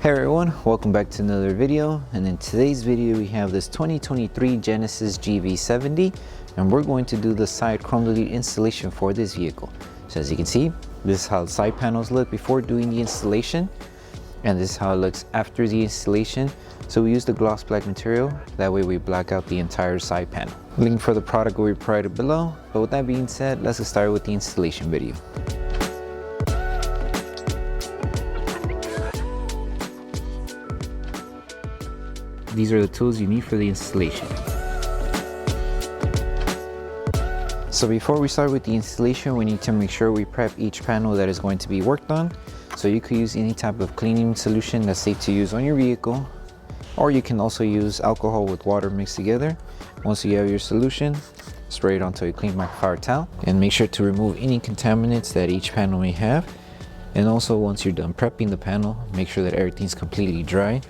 Hey everyone, welcome back to another video, and in today's video we have this 2023 Genesis GV70 and we're going to do the side chrome delete installation for this vehicle. So as you can see, this is how the side panels look before doing the installation, and this is how it looks after the installation. So we use the gloss black material, that way we black out the entire side panel. Link for the product will be provided below, but with that being said, let's get started with the installation video. These are the tools you need for the installation. So before we start with the installation, we need to make sure we prep each panel that is going to be worked on. So you could use any type of cleaning solution that's safe to use on your vehicle, or you can also use alcohol with water mixed together. Once you have your solution, spray it onto a clean microfiber towel and make sure to remove any contaminants that each panel may have. And also, once you're done prepping the panel, make sure that everything's completely dry.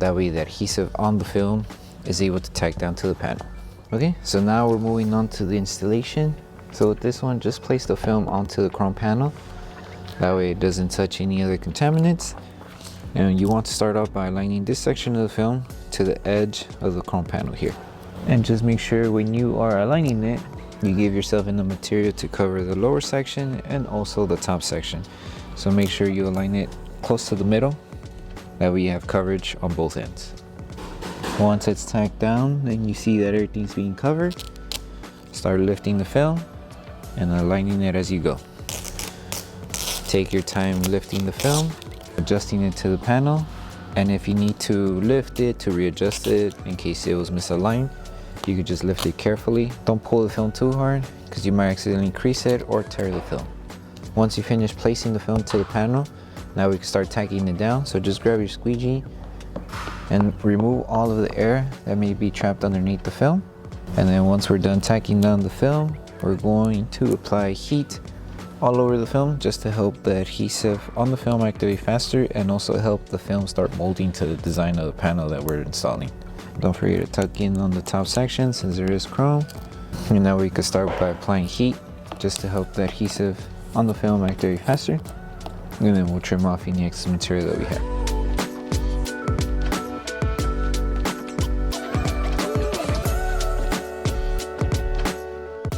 That way the adhesive on the film is able to tack down to the panel. Okay, so now we're moving on to the installation. So with this one, just place the film onto the chrome panel. That way it doesn't touch any other contaminants. And you want to start off by aligning this section of the film to the edge of the chrome panel here. And just make sure when you are aligning it, you give yourself enough material to cover the lower section and also the top section. So make sure you align it close to the middle. That way you have coverage on both ends. Once it's tacked down and you see that everything's being covered, start lifting the film and aligning it as you go. Take your time lifting the film, adjusting it to the panel, and if you need to lift it to readjust it in case it was misaligned, you could just lift it carefully. Don't pull the film too hard because you might accidentally crease it or tear the film. Once you finish placing the film to the panel, now we can start tacking it down. So just grab your squeegee and remove all of the air that may be trapped underneath the film. And then once we're done tacking down the film, we're going to apply heat all over the film just to help the adhesive on the film activate faster and also help the film start molding to the design of the panel that we're installing. Don't forget to tuck in on the top section since there is chrome. And now we can start by applying heat just to help the adhesive on the film activate faster. And then we'll trim off any excess material that we have.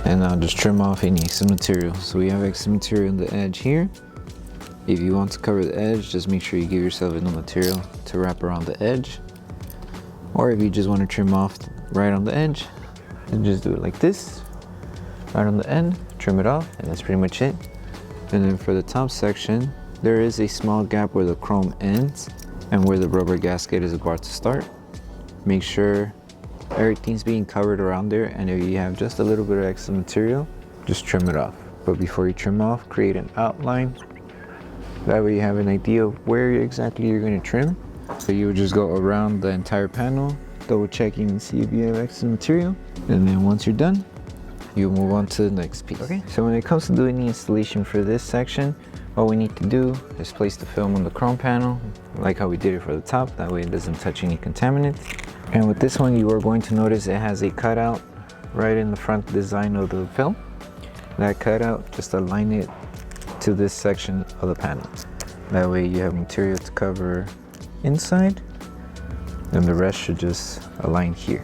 And now just trim off any excess material. So we have excess material on the edge here. If you want to cover the edge, just make sure you give yourself enough material to wrap around the edge. Or if you just want to trim off right on the edge, then just do it like this. Right on the end, trim it off, and that's pretty much it. And then for the top section, there is a small gap where the chrome ends and where the rubber gasket is about to start. Make sure everything's being covered around there, and if you have just a little bit of extra material, just trim it off. But before you trim off, create an outline. That way you have an idea of where exactly you're going to trim. So you would just go around the entire panel, double checking and see if you have extra material. And then once you're done, you move on to the next piece. Okay, so when it comes to doing the installation for this section, all we need to do is place the film on the chrome panel, like how we did it for the top, that way it doesn't touch any contaminants. And with this one, you are going to notice it has a cutout right in the front design of the film. That cutout, just align it to this section of the panel. That way you have material to cover inside, and the rest should just align here.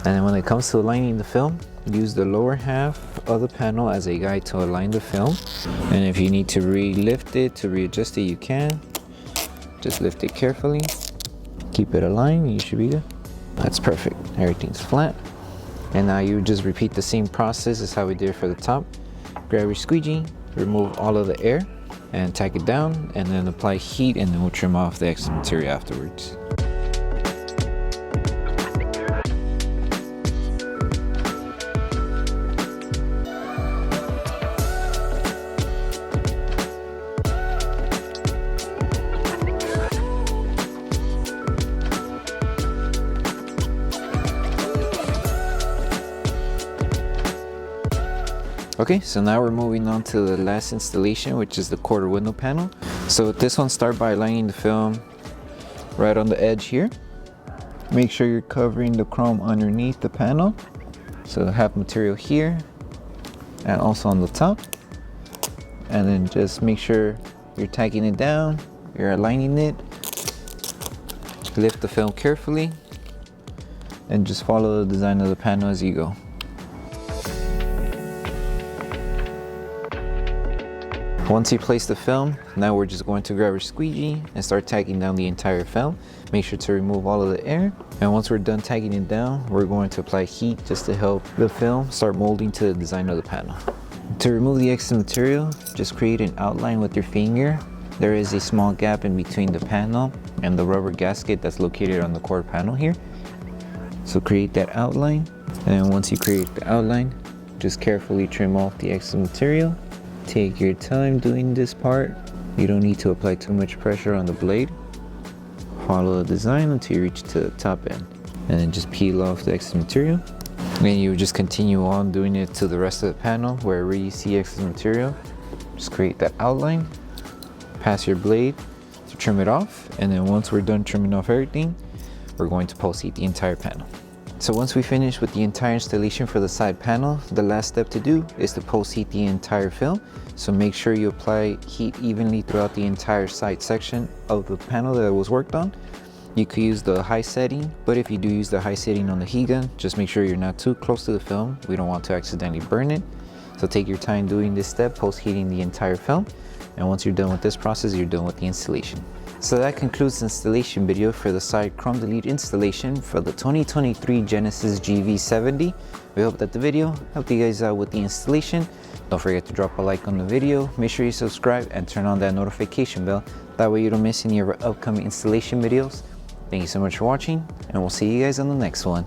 And then when it comes to aligning the film, use the lower half of the panel as a guide to align the film. And if you need to re-lift it to readjust it, you can. Just lift it carefully, keep it aligned, you should be good. That's perfect, everything's flat. And now you just repeat the same process as how we did for the top. Grab your squeegee, remove all of the air and tack it down, and then apply heat, and then we'll trim off the extra material afterwards. Okay, so now we're moving on to the last installation, which is the quarter window panel. So with this one, start by aligning the film right on the edge here. Make sure you're covering the chrome underneath the panel. So have material here and also on the top. And then just make sure you're tacking it down, you're aligning it, Lift the film carefully and just follow the design of the panel as you go. Once you place the film, now we're just going to grab our squeegee and start tagging down the entire film. Make sure to remove all of the air. And once we're done tagging it down, we're going to apply heat just to help the film start molding to the design of the panel. To remove the excess material, just create an outline with your finger. There is a small gap in between the panel and the rubber gasket that's located on the core panel here. So create that outline. And once you create the outline, just carefully trim off the excess material. Take your time doing this part. You don't need to apply too much pressure on the blade. Follow the design until you reach to the top end. And then just peel off the excess material. And you just continue on doing it to the rest of the panel. Wherever you see excess material, just create that outline. Pass your blade to trim it off. And then once we're done trimming off everything, we're going to post heat the entire panel. So once we finish with the entire installation for the side panel, the last step to do is to post heat the entire film. So make sure you apply heat evenly throughout the entire side section of the panel that was worked on. You could use the high setting, but if you do use the high setting on the heat gun, just make sure you're not too close to the film. We don't want to accidentally burn it. So take your time doing this step, post heating the entire film. And once you're done with this process, you're done with the installation. So that concludes the installation video for the side chrome delete installation for the 2023 Genesis GV70. We hope that the video helped you guys out with the installation. Don't forget to drop a like on the video, make sure you subscribe and turn on that notification bell. That way you don't miss any of our upcoming installation videos. Thank you so much for watching, and we'll see you guys on the next one.